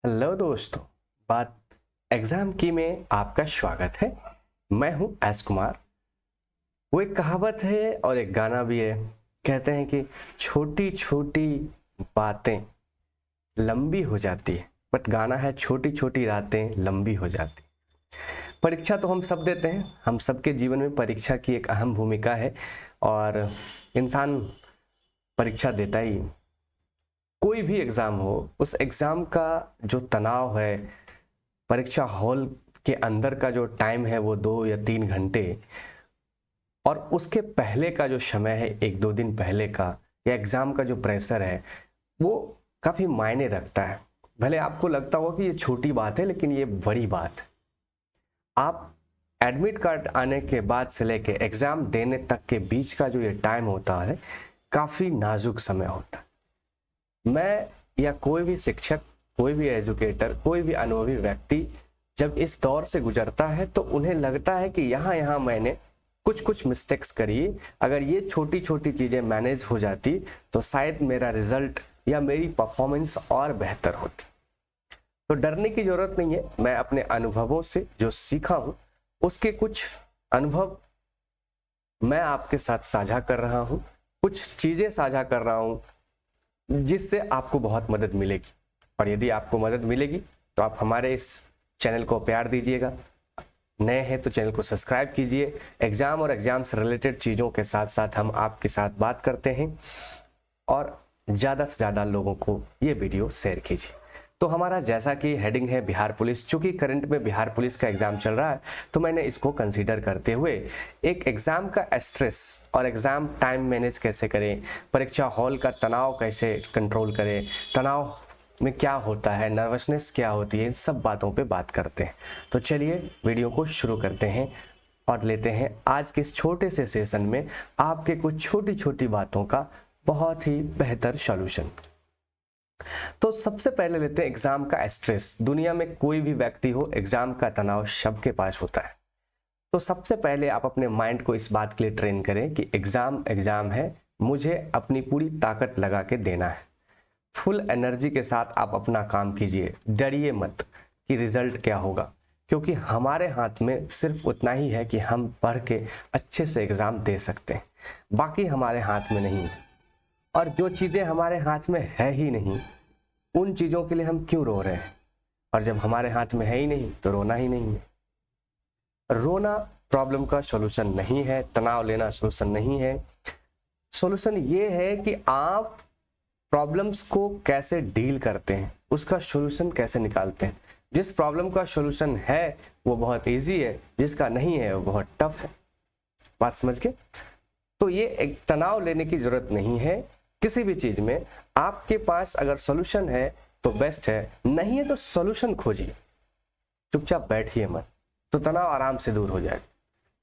Hello दोस्तों, बात exam की में आपका स्वागत है। मैं हूं एस कुमार। वो एक कहावत है और एक गाना भी है। कहते हैं कि छोटी छोटी बातें लंबी हो जाती है, बट गाना है छोटी छोटी रातें लंबी हो जाती। परीक्षा तो हम सब देते हैं, हम सबके जीवन में परीक्षा की एक अहम भूमिका है और इंसान परीक्षा देता ही। कोई भी एग्ज़ाम हो, उस एग्ज़ाम का जो तनाव है, परीक्षा हॉल के अंदर का जो टाइम है वो 2 या 3 घंटे, और उसके पहले का जो समय है 1-2 दिन पहले का, या एग्ज़ाम का जो प्रेशर है वो काफ़ी मायने रखता है। भले आपको लगता होगा कि ये छोटी बात है, लेकिन ये बड़ी बात है। आप एडमिट कार्ड आने के बाद से लेके एग्ज़ाम देने तक के बीच का जो ये टाइम होता है, काफ़ी नाजुक समय होता है। मैं या कोई भी शिक्षक, कोई भी एजुकेटर, कोई भी अनुभवी व्यक्ति जब इस दौर से गुजरता है तो उन्हें लगता है कि यहाँ मैंने कुछ मिस्टेक्स करी। अगर ये छोटी छोटी चीज़ें मैनेज हो जाती तो शायद मेरा रिजल्ट या मेरी परफॉर्मेंस और बेहतर होती। तो डरने की ज़रूरत नहीं है। मैं अपने अनुभवों से जो सीखा हूँ उसके कुछ अनुभव मैं आपके साथ साझा कर रहा हूँ, कुछ चीज़ें साझा कर रहा हूँ जिससे आपको बहुत मदद मिलेगी। और यदि आपको मदद मिलेगी तो आप हमारे इस चैनल को प्यार दीजिएगा। नए हैं तो चैनल को सब्सक्राइब कीजिए। एग्ज़ाम और एग्ज़ाम से रिलेटेड चीज़ों के साथ साथ हम आपके साथ बात करते हैं और ज़्यादा से ज़्यादा लोगों को ये वीडियो शेयर कीजिए। तो हमारा जैसा कि हेडिंग है बिहार पुलिस, चूँकि करंट में बिहार पुलिस का एग्ज़ाम चल रहा है तो मैंने इसको कंसीडर करते हुए एक एग्ज़ाम का स्ट्रेस और एग्ज़ाम टाइम मैनेज कैसे करें, परीक्षा हॉल का तनाव कैसे कंट्रोल करें, तनाव में क्या होता है, नर्वसनेस क्या होती है, इन सब बातों पे बात करते हैं। तो चलिए वीडियो को शुरू करते हैं और लेते हैं आज के इस छोटे से सेशन में आपके कुछ छोटी छोटी बातों का बहुत ही बेहतर सॉल्यूशन। तो सबसे पहले लेते हैं एग्जाम का स्ट्रेस। दुनिया में कोई भी व्यक्ति हो, एग्जाम का तनाव सबके पास होता है। तो सबसे पहले आप अपने माइंड को इस बात के लिए ट्रेन करें कि एग्जाम है, मुझे अपनी पूरी ताकत लगा के देना है। फुल एनर्जी के साथ आप अपना काम कीजिए। डरिए मत कि रिजल्ट क्या होगा, क्योंकि हमारे हाथ में सिर्फ उतना ही है कि हम पढ़ के अच्छे से एग्ज़ाम दे सकते हैं, बाकी हमारे हाथ में नहीं है। और जो चीज़ें हमारे हाथ में है ही नहीं, उन चीज़ों के लिए हम क्यों रो रहे हैं? और जब हमारे हाथ में है ही नहीं तो रोना ही नहीं है। रोना प्रॉब्लम का सॉल्यूशन नहीं है, तनाव लेना सॉल्यूशन नहीं है। सॉल्यूशन ये है कि आप प्रॉब्लम्स को कैसे डील करते हैं, उसका सॉल्यूशन कैसे निकालते हैं। जिस प्रॉब्लम का सॉल्यूशन है वो बहुत इजी है, जिसका नहीं है वो बहुत टफ है। बात समझ के? तो ये एक तनाव लेने की जरूरत नहीं है किसी भी चीज में। आपके पास अगर सॉल्यूशन है तो बेस्ट है, नहीं है तो सॉल्यूशन खोजिए। चुपचाप बैठिए मत, तो तनाव आराम से दूर हो जाएगा।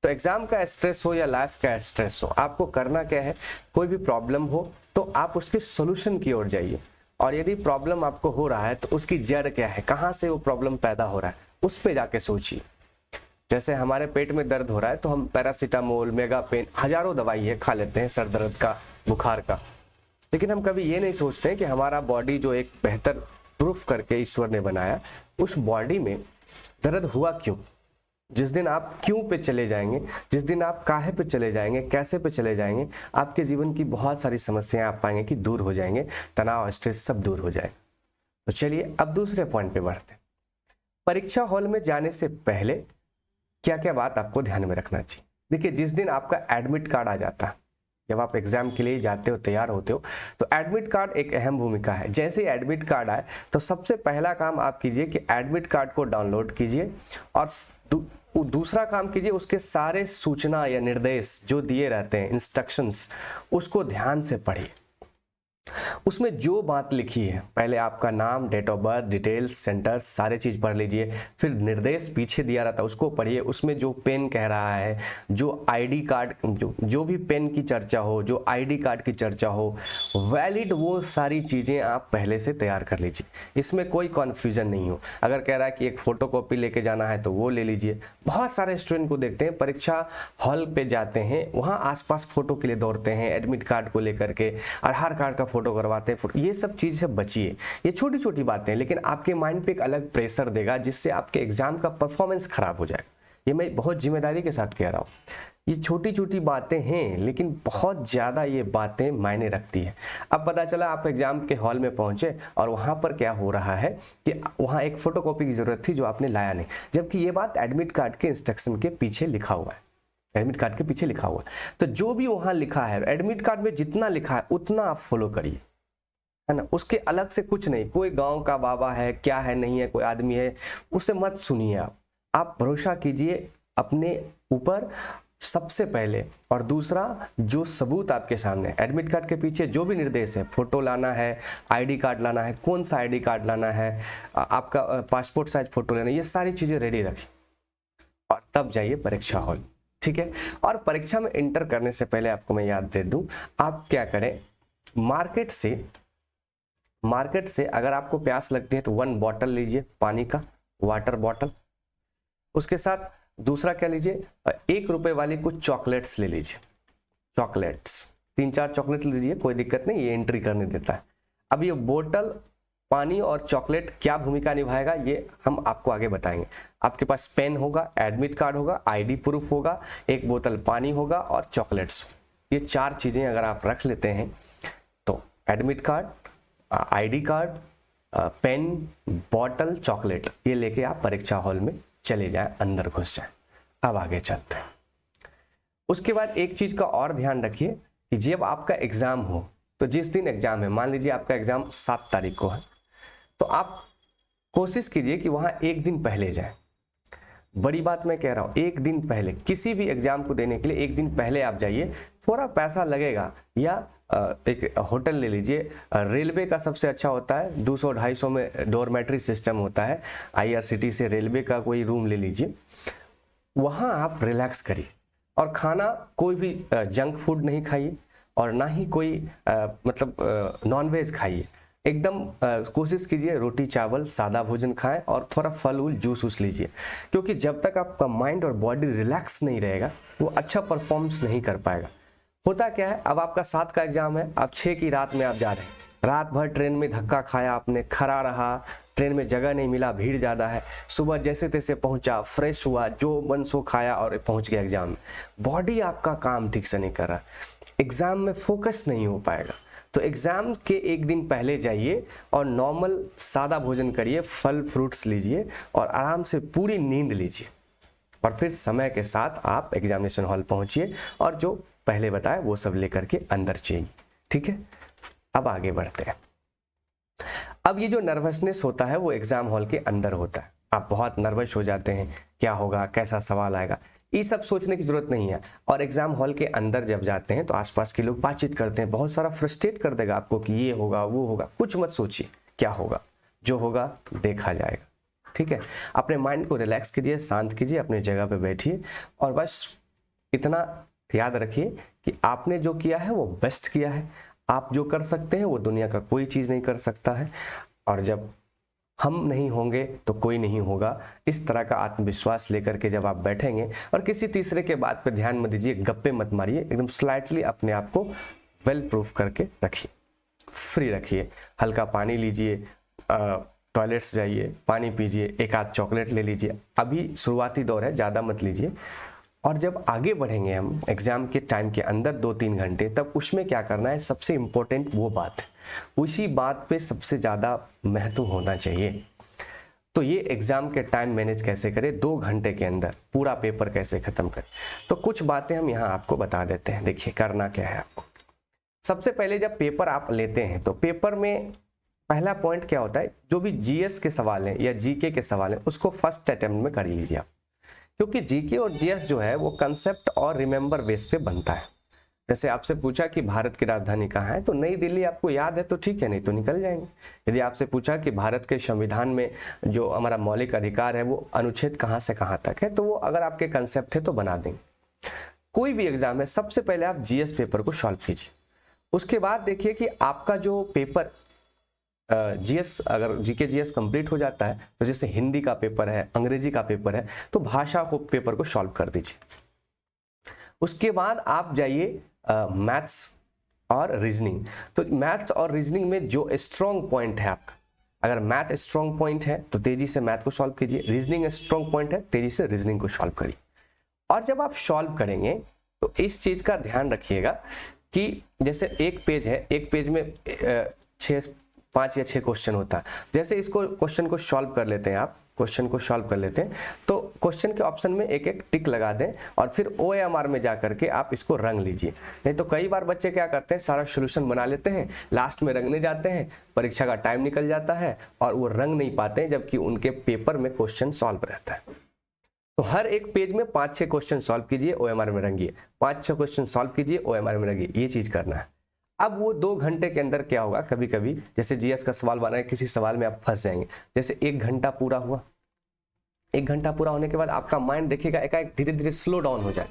तो एग्जाम का स्ट्रेस हो या लाइफ का स्ट्रेस हो, आपको करना क्या है, कोई भी प्रॉब्लम हो तो आप उसके सॉल्यूशन की ओर जाइए। और यदि प्रॉब्लम आपको हो रहा है तो उसकी जड़ क्या है, कहाँ से वो प्रॉब्लम पैदा हो रहा है, उस पर जाके सोचिए। जैसे हमारे पेट में दर्द हो रहा है तो हम पैरासीटामोल, मेगा पेन, हजारों दवाई है खा लेते हैं सर दर्द का, बुखार का, लेकिन हम कभी ये नहीं सोचते कि हमारा बॉडी जो एक बेहतर प्रूफ करके ईश्वर ने बनाया, उस बॉडी में दर्द हुआ क्यों। जिस दिन आप क्यों पे चले जाएंगे, जिस दिन आप काहे पे चले जाएंगे, कैसे पे चले जाएंगे, आपके जीवन की बहुत सारी समस्याएं आप पाएंगे कि दूर हो जाएंगे, तनाव, स्ट्रेस सब दूर हो जाएगा। तो चलिए अब दूसरे पॉइंट पे बढ़ते हैं। परीक्षा हॉल में जाने से पहले क्या क्या बात आपको ध्यान में रखना चाहिए। देखिए, जिस दिन आपका एडमिट कार्ड आ जाता है, जब आप एग्जाम के लिए जाते हो, तैयार होते हो, तो एडमिट कार्ड एक अहम भूमिका है। जैसे ही एडमिट कार्ड आए तो सबसे पहला काम आप कीजिए कि एडमिट कार्ड को डाउनलोड कीजिए और दूसरा काम कीजिए, उसके सारे सूचना या निर्देश जो दिए रहते हैं, इंस्ट्रक्शंस, उसको ध्यान से पढ़िए। उसमें जो बात लिखी है, पहले आपका नाम, date of birth, details, centres, सारे चीज़ पढ़ लीजिए। फिर निर्देश पीछे दिया रहता है उसको पढ़िए। उसमें जो पेन कह रहा है, जो आईडी कार्ड, जो भी पेन की चर्चा हो, जो आईडी कार्ड की चर्चा हो, वैलिड, वो सारी चीज़ें आप पहले से तैयार कर लीजिए। इसमें कोई कन्फ्यूजन नहीं हो। अगर कह रहा है कि एक फ़ोटो कॉपी लेके जाना है तो वो ले लीजिए। बहुत सारे स्टूडेंट को देखते हैं परीक्षा हॉल पे जाते हैं, वहाँ आसपास फ़ोटो के लिए दौड़ते हैं, एडमिट कार्ड को लेकर के, आधार कार्ड का फोटो करवाते हैं, ये सब चीज़ से बचिए। ये छोटी छोटी बातें हैं लेकिन आपके माइंड पे एक अलग प्रेशर देगा जिससे आपके एग्जाम का परफॉर्मेंस खराब हो जाएगा। ये मैं बहुत जिम्मेदारी के साथ कह रहा हूँ। ये छोटी छोटी बातें हैं लेकिन बहुत ज़्यादा ये बातें मायने रखती है। अब पता चला आप एग्जाम के हॉल में पहुंचे और वहाँ पर क्या हो रहा है कि वहाँ एक फोटोकॉपी की ज़रूरत थी जो आपने लाया नहीं, जबकि ये बात एडमिट कार्ड के इंस्ट्रक्शन के पीछे लिखा हुआ है। एडमिट कार्ड के पीछे लिखा हुआ है, तो जो भी वहाँ लिखा है एडमिट कार्ड में जितना लिखा है उतना आप फॉलो करिए, है ना। उसके अलग से कुछ नहीं। कोई गाँव का बाबा है, क्या है, नहीं है, कोई आदमी है, उससे मत सुनिए। आप भरोसा कीजिए अपने ऊपर सबसे पहले। और दूसरा, जो सबूत आपके सामने एडमिट कार्ड के पीछे जो भी निर्देश है, फोटो लाना है, आईडी कार्ड लाना है, कौन सा आईडी कार्ड लाना है, आपका पासपोर्ट साइज फोटो लेना, ये सारी चीज़ें रेडी रखें और तब जाइए परीक्षा हॉल, ठीक है। और परीक्षा में इंटर करने से पहले आपको मैं याद दे दूं, आप क्या करें, मार्केट से अगर आपको प्यास लगती है तो 1 बॉटल लीजिए पानी का, वाटर बॉटल। उसके साथ दूसरा क्या लीजिए, 1 रुपए वाली कुछ चॉकलेट्स ले लीजिए। चॉकलेट्स 3-4 चॉकलेट लीजिए, कोई दिक्कत नहीं, ये एंट्री करने देता है। अब ये बोतल, पानी और चॉकलेट क्या भूमिका निभाएगा ये हम आपको आगे बताएंगे। आपके पास पेन होगा, एडमिट कार्ड होगा, आईडी प्रूफ होगा, 1 बोतल पानी होगा और चॉकलेट्स। ये 4 चीज़ें अगर आप रख लेते हैं तो admit card, ID card, pen, bottle, chocolate, ये लेके आप परीक्षा हॉल में चले जाएं, अंदर घुस जाएं। अब आगे चलते हैं। उसके बाद एक चीज़ का और ध्यान रखिए कि जब आपका एग्ज़ाम हो, तो जिस दिन एग्ज़ाम है, मान लीजिए आपका एग्ज़ाम 7 तारीख को है, तो आप कोशिश कीजिए कि वहाँ 1 दिन पहले जाएं। बड़ी बात मैं कह रहा हूँ, 1 दिन पहले किसी भी एग्ज़ाम को देने के लिए 1 दिन पहले आप जाइए। थोड़ा पैसा लगेगा, या एक होटल ले लीजिए। रेलवे का सबसे अच्छा होता है, 200-250 में डोरमेट्री सिस्टम होता है। IRCTC से रेलवे का कोई रूम ले लीजिए, वहाँ आप रिलैक्स करिए। और खाना कोई भी जंक फूड नहीं खाइए और ना ही कोई नॉनवेज खाइए। एकदम कोशिश कीजिए रोटी चावल सादा भोजन खाएं और थोड़ा फल उल जूस उस लीजिए, क्योंकि जब तक आपका माइंड और बॉडी रिलैक्स नहीं रहेगा वो अच्छा परफॉर्मेंस नहीं कर पाएगा। होता क्या है, अब आपका 7 का एग्जाम है, अब 6 की रात में आप जा रहे हैं, रात भर ट्रेन में धक्का खाया आपने, खड़ा रहा, ट्रेन में जगह नहीं मिला, भीड़ ज़्यादा है, सुबह जैसे तैसे पहुंचा, फ्रेश हुआ, जो मन सो खाया और पहुंच गया एग्जाम में। बॉडी आपका काम ठीक से नहीं कर रहा, एग्जाम में फोकस नहीं हो पाएगा। तो एग्जाम के 1 दिन पहले जाइए और नॉर्मल सादा भोजन करिए, फल फ्रूट्स लीजिए और आराम से पूरी नींद लीजिए, और फिर समय के साथ आप एग्जामिनेशन हॉल पहुंचिए और जो पहले बताया वो सब लेकर के अंदर चाहिए, ठीक है। अब आगे बढ़ते हैं। अब ये जो नर्वसनेस होता है वो एग्जाम हॉल के अंदर होता है। आप बहुत नर्वस हो जाते हैं, क्या होगा, कैसा सवाल आएगा, ये सब सोचने की जरूरत नहीं है। और एग्जाम हॉल के अंदर जब जाते हैं तो आसपास के लोग बातचीत करते हैं, बहुत सारा फ्रस्ट्रेट कर देगा आपको कि ये होगा वो होगा। कुछ मत सोचिए, क्या होगा, जो होगा देखा जाएगा, ठीक है। अपने माइंड को रिलैक्स कीजिए, शांत कीजिए, अपने जगह पे बैठिए और बस इतना याद रखिए कि आपने जो किया है वो बेस्ट किया है। आप जो कर सकते हैं वो दुनिया का कोई चीज़ नहीं कर सकता है, और जब हम नहीं होंगे तो कोई नहीं होगा। इस तरह का आत्मविश्वास लेकर के जब आप बैठेंगे, और किसी तीसरे के बात पे ध्यान मत दीजिए, गप्पे मत मारिए, एकदम स्लाइटली अपने आप को वेल प्रूफ करके रखिए, फ्री रखिए। हल्का पानी लीजिए, टॉयलेट्स जाइए, पानी पीजिए, 1 आध चॉकलेट ले लीजिए। अभी शुरुआती दौर है, ज़्यादा मत लीजिए। और जब आगे बढ़ेंगे हम एग्ज़ाम के टाइम के अंदर 2-3 घंटे, तब उसमें क्या करना है, सबसे इम्पोर्टेंट वो बात है, उसी बात पे सबसे ज़्यादा महत्व होना चाहिए। तो ये एग्ज़ाम के टाइम मैनेज कैसे करें, 2 घंटे के अंदर पूरा पेपर कैसे ख़त्म करें, तो कुछ बातें हम यहाँ आपको बता देते हैं। देखिए करना क्या है आपको। सबसे पहले जब पेपर आप लेते हैं तो पेपर में पहला पॉइंट क्या होता है, जो भी GS के सवाल हैं या GK के सवाल हैं उसको फर्स्ट अटेम्प्ट में कर लीजिए आप, क्योंकि GK और GS जो है वो कंसेप्ट और रिमेंबर बेस पे बनता है। जैसे आपसे पूछा कि भारत की राजधानी कहाँ है, तो नई दिल्ली आपको याद है तो ठीक है, नहीं तो निकल जाएंगे। यदि आपसे पूछा कि भारत के संविधान में जो हमारा मौलिक अधिकार है वो अनुच्छेद कहाँ से कहाँ तक है, तो वो अगर आपके कंसेप्ट है तो बना देंगे। कोई भी एग्जाम है, सबसे पहले आप GS पेपर को सॉल्व कीजिए। उसके बाद देखिए कि आपका जो पेपर GS, अगर GK GS कंप्लीट हो जाता है तो जैसे हिंदी का पेपर है, अंग्रेजी का पेपर है, तो भाषा को पेपर को सॉल्व कर दीजिए। उसके बाद आप जाइए मैथ्स और रीजनिंग। तो मैथ्स और रीजनिंग में जो स्ट्रॉन्ग पॉइंट है आपका, अगर मैथ स्ट्रॉन्ग पॉइंट है तो तेजी से मैथ को सॉल्व कीजिए, रीजनिंग स्ट्रॉन्ग पॉइंट है तेजी से रीजनिंग को सॉल्व करिए। और जब आप सॉल्व करेंगे तो इस चीज का ध्यान रखिएगा कि जैसे एक पेज है, एक पेज में 5 या 6 क्वेश्चन होता है। जैसे इसको क्वेश्चन को सॉल्व कर लेते हैं, आप क्वेश्चन को सॉल्व कर लेते हैं तो क्वेश्चन के ऑप्शन में एक एक टिक लगा दें और फिर OMR में जा करके आप इसको रंग लीजिए। नहीं तो कई बार बच्चे क्या करते हैं, सारा सोल्यूशन बना लेते हैं, लास्ट में रंगने जाते हैं, परीक्षा का टाइम निकल जाता है और वो रंग नहीं पाते हैं, जबकि उनके पेपर में क्वेश्चन सॉल्व रहता है। तो हर एक पेज में 5-6 क्वेश्चन सॉल्व कीजिए, OMR में रंगिए, 5-6 क्वेश्चन सॉल्व कीजिए, OMR में रंगिए, ये चीज करना है। अब वो 2 घंटे के अंदर क्या होगा, कभी कभी जैसे GS का सवाल बना है, किसी सवाल में आप फंस जाएंगे, जैसे 1 घंटा पूरा हुआ, 1 घंटा पूरा होने के बाद आपका माइंड देखिएगा एकाएक धीरे धीरे स्लो डाउन हो जाए।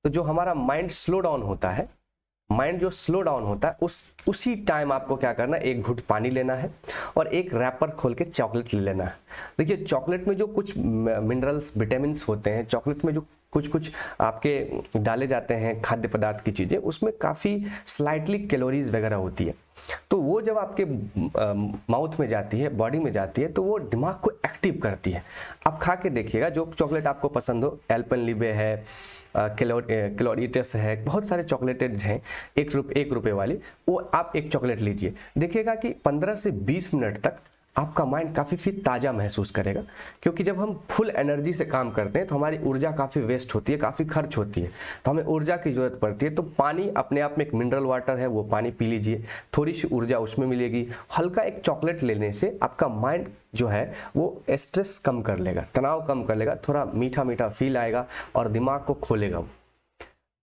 तो जो हमारा माइंड स्लो डाउन होता है, माइंड जो स्लो डाउन होता है उसी टाइम आपको क्या करना है, एक घूंट पानी लेना है और एक रैपर खोल के चॉकलेट ले लेना है। देखिए चॉकलेट में जो कुछ मिनरल्स विटामिन होते हैं, चॉकलेट में जो कुछ आपके डाले जाते हैं खाद्य पदार्थ की चीज़ें, उसमें काफ़ी स्लाइटली कैलोरीज वगैरह होती है। तो वो जब आपके माउथ में जाती है, बॉडी में जाती है, तो वो दिमाग को एक्टिव करती है। आप खा के देखिएगा, जो चॉकलेट आपको पसंद हो, एल्पेनलीबे है, क्लोरिटस है, बहुत सारे चॉकलेटेड हैं 1 रुपये वाली, वो आप एक चॉकलेट लीजिए, देखिएगा कि 15 से 20 मिनट तक आपका माइंड काफ़ी फिर ताज़ा महसूस करेगा। क्योंकि जब हम फुल एनर्जी से काम करते हैं तो हमारी ऊर्जा काफ़ी वेस्ट होती है, काफ़ी खर्च होती है, तो हमें ऊर्जा की ज़रूरत पड़ती है। तो पानी अपने आप में एक मिनरल वाटर है, वो पानी पी लीजिए, थोड़ी सी ऊर्जा उसमें मिलेगी। हल्का एक चॉकलेट लेने से आपका माइंड जो है वो स्ट्रेस कम कर लेगा, तनाव कम कर लेगा, थोड़ा मीठा मीठा फील आएगा और दिमाग को खोलेगा।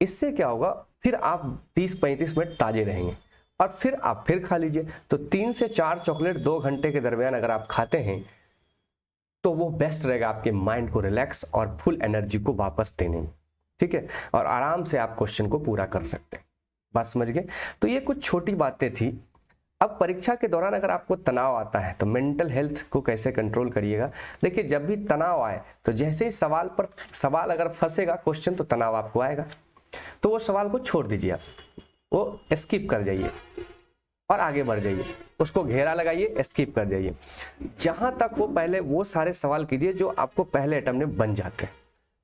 इससे क्या होगा, फिर आप 30-35 मिनट ताजे रहेंगे और फिर आप फिर खा लीजिए। तो 3 से 4 चॉकलेट 2 घंटे के दरमियान अगर आप खाते हैं तो वो बेस्ट रहेगा आपके माइंड को रिलैक्स और फुल एनर्जी को वापस देने में, ठीक है। और आराम से आप क्वेश्चन को पूरा कर सकते हैं। बात समझ गए? तो ये कुछ छोटी बातें थी। अब परीक्षा के दौरान अगर आपको तनाव आता है तो मेंटल हेल्थ को कैसे कंट्रोल करिएगा। देखिए जब भी तनाव आए तो जैसे ही सवाल अगर फंसेगा क्वेश्चन, तो तनाव आपको आएगा, तो वो सवाल को छोड़ दीजिए, आप वो स्किप कर जाइए और आगे बढ़ जाइए, उसको घेरा लगाइए, स्किप कर जाइए। जहां तक हो पहले वो सारे सवाल कीजिए जो आपको पहले अटेम्प्ट में बन जाते हैं,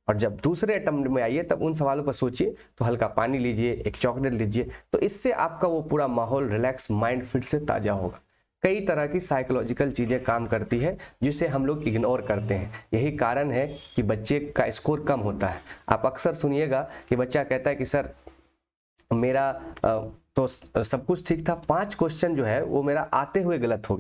और जब दूसरे अटेम्प्ट में आइए तब उन सवालों पर सोचिए। तो हल्का पानी लीजिए, एक चॉकलेट लीजिए, तो इससे आपका वो पूरा माहौल रिलैक्स, माइंड फिर से ताज़ा होगा। कई तरह की साइकोलॉजिकल चीज़ें काम करती है जिसे हम लोग इग्नोर करते हैं। यही कारण है कि बच्चे का स्कोर कम होता है। आप अक्सर सुनिएगा कि बच्चा कहता है कि सर मेरा तो सब कुछ ठीक था, 5 क्वेश्चन जो है वो मेरा आते हुए गलत हो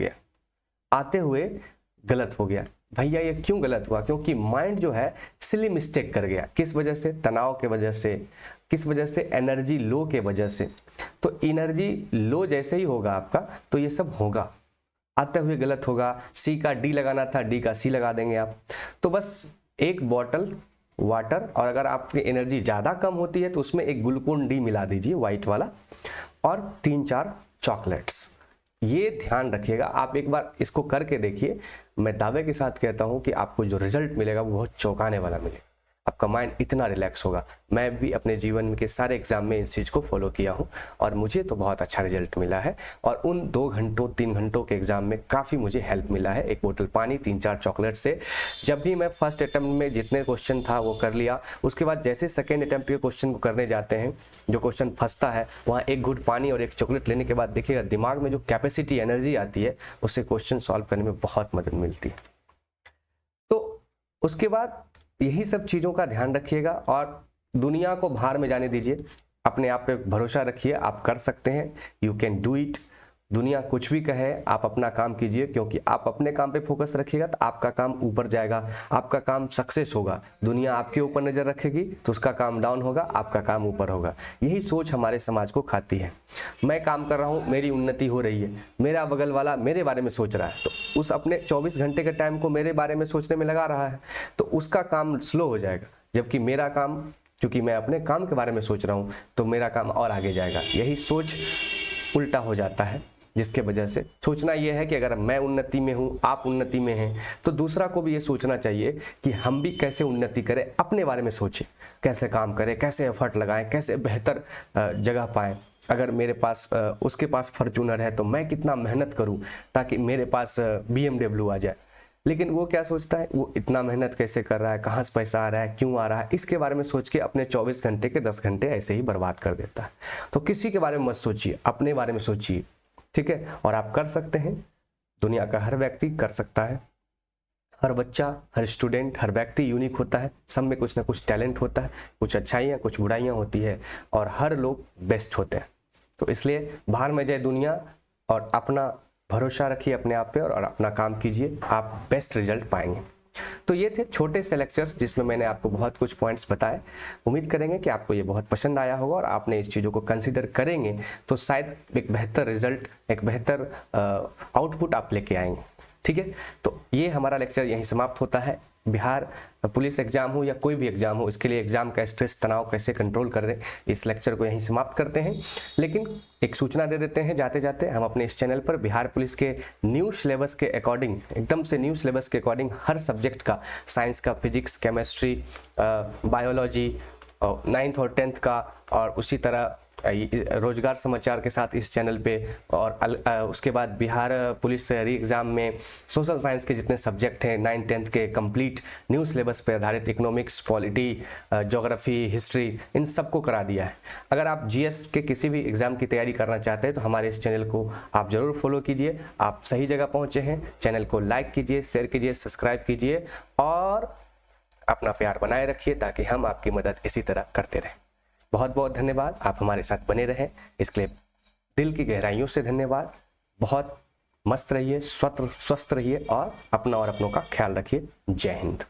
गया। भैया ये क्यों गलत हुआ? क्योंकि माइंड जो है सिली मिस्टेक कर गया। किस वजह से? तनाव के वजह से। किस वजह से? एनर्जी लो के वजह से। तो एनर्जी लो जैसे ही होगा आपका तो ये सब होगा, आते हुए गलत होगा। सी का डी लगाना था, डी का सी लगा देंगे आप। तो बस एक बॉटल वाटर, और अगर आपकी एनर्जी ज़्यादा कम होती है तो उसमें एक ग्लूकोन डी मिला दीजिए वाइट वाला, और 3-4 चॉकलेट्स। ये ध्यान रखिएगा, आप एक बार इसको करके देखिए। मैं दावे के साथ कहता हूं कि आपको जो रिजल्ट मिलेगा वो बहुत चौंकाने वाला मिलेगा। आपका माइंड इतना रिलैक्स होगा। मैं भी अपने जीवन के सारे एग्जाम में इस चीज़ को फॉलो किया हूँ और मुझे तो बहुत अच्छा रिजल्ट मिला है। और उन 2 घंटों 3 घंटों के एग्जाम में काफ़ी मुझे हेल्प मिला है। एक बोतल पानी, 3-4 चॉकलेट से। जब भी मैं फर्स्ट अटैम्प्ट में जितने क्वेश्चन था वो कर लिया, उसके बाद जैसे सेकेंड अटैम्प्ट के क्वेश्चन को करने जाते हैं, जो क्वेश्चन फंसता है वहाँ एक घूंट पानी और एक चॉकलेट लेने के बाद देखिएगा दिमाग में जो कैपेसिटी, एनर्जी आती है, उससे क्वेश्चन सॉल्व करने में बहुत मदद मिलती है। तो उसके बाद यही सब चीज़ों का ध्यान रखिएगा और दुनिया को बाहर में जाने दीजिए। अपने आप पे भरोसा रखिए, आप कर सकते हैं। You can do it. दुनिया कुछ भी कहे, आप अपना काम कीजिए, क्योंकि आप अपने काम पे फोकस रखिएगा तो आपका काम ऊपर जाएगा, आपका काम सक्सेस होगा। दुनिया आपके ऊपर नज़र रखेगी तो उसका काम डाउन होगा, आपका काम ऊपर होगा। यही सोच हमारे समाज को खाती है। मैं काम कर रहा हूँ, मेरी उन्नति हो रही है, मेरा बगल वाला मेरे बारे में सोच रहा है, तो उस अपने 24 घंटे के टाइम को मेरे बारे में सोचने में लगा रहा है, तो उसका काम स्लो हो जाएगा। जबकि मेरा काम, क्योंकि मैं अपने काम के बारे में सोच रहा हूँ, तो मेरा काम और आगे जाएगा। यही सोच उल्टा हो जाता है, जिसके वजह से सोचना यह है कि अगर मैं उन्नति में हूँ, आप उन्नति में हैं, तो दूसरा को भी ये सोचना चाहिए कि हम भी कैसे उन्नति करें। अपने बारे में सोचें, कैसे काम करें, कैसे एफर्ट लगाएं, कैसे बेहतर जगह पाएं। अगर मेरे पास उसके पास फॉर्च्यूनर है तो मैं कितना मेहनत करूं ताकि मेरे पास BMW आ जाए। लेकिन वो क्या सोचता है, वो इतना मेहनत कैसे कर रहा है, कहाँ से पैसा आ रहा है, क्यों आ रहा है, इसके बारे में सोच के अपने 24 घंटे के 10 घंटे ऐसे ही बर्बाद कर देता है। तो किसी के बारे में मत सोचिए, अपने बारे में सोचिए, ठीक है। और आप कर सकते हैं, दुनिया का हर व्यक्ति कर सकता है, हर बच्चा, हर स्टूडेंट, हर व्यक्ति यूनिक होता है, सब में कुछ ना कुछ टैलेंट होता है, कुछ अच्छाइयाँ कुछ बुराइयाँ होती है और हर लोग बेस्ट होते हैं। तो इसलिए बाहर में जाए दुनिया और अपना भरोसा रखिए अपने आप पे और अपना काम कीजिए, आप बेस्ट रिजल्ट पाएंगे। तो ये थे छोटे से लेक्चर्स जिसमें मैंने आपको बहुत कुछ पॉइंट्स बताए। उम्मीद करेंगे कि आपको ये बहुत पसंद आया होगा और आपने इस चीज़ों को कंसीडर करेंगे तो शायद एक बेहतर रिजल्ट, एक बेहतर आउटपुट आप लेके आएंगे, ठीक है। तो ये हमारा लेक्चर यहीं समाप्त होता है। बिहार पुलिस एग्जाम हो या कोई भी एग्जाम हो, इसके लिए एग्जाम का स्ट्रेस तनाव कैसे कंट्रोल कर रहे हैं, इस लेक्चर को यहीं समाप्त करते हैं। लेकिन एक सूचना दे देते हैं जाते जाते, हम अपने इस चैनल पर बिहार पुलिस के न्यू सिलेबस के अकॉर्डिंग, एकदम से न्यू सिलेबस के अकॉर्डिंग हर सब्जेक्ट का, साइंस का, फिजिक्स, केमिस्ट्री, बायोलॉजी, 9th और 10th का, और उसी तरह रोजगार समाचार के साथ इस चैनल पे, और उसके बाद बिहार पुलिस री एग्ज़ाम में सोशल साइंस के जितने सब्जेक्ट हैं 9th 10th के कंप्लीट न्यू सिलेबस पे आधारित, इकोनॉमिक्स, पॉलिटी, ज्योग्राफी, हिस्ट्री, इन सबको करा दिया है। अगर आप GS के किसी भी एग्ज़ाम की तैयारी करना चाहते हैं तो हमारे इस चैनल को आप ज़रूर फॉलो कीजिए। आप सही जगह पहुँचे हैं। चैनल को लाइक कीजिए, शेयर कीजिए, सब्सक्राइब कीजिए और अपना प्यार बनाए रखिए ताकि हम आपकी मदद इसी तरह करते रहें। बहुत बहुत धन्यवाद, आप हमारे साथ बने रहें, इसके लिए दिल की गहराइयों से धन्यवाद। बहुत मस्त रहिए, स्वस्थ रहिए और अपना और अपनों का ख्याल रखिए। जय हिंद।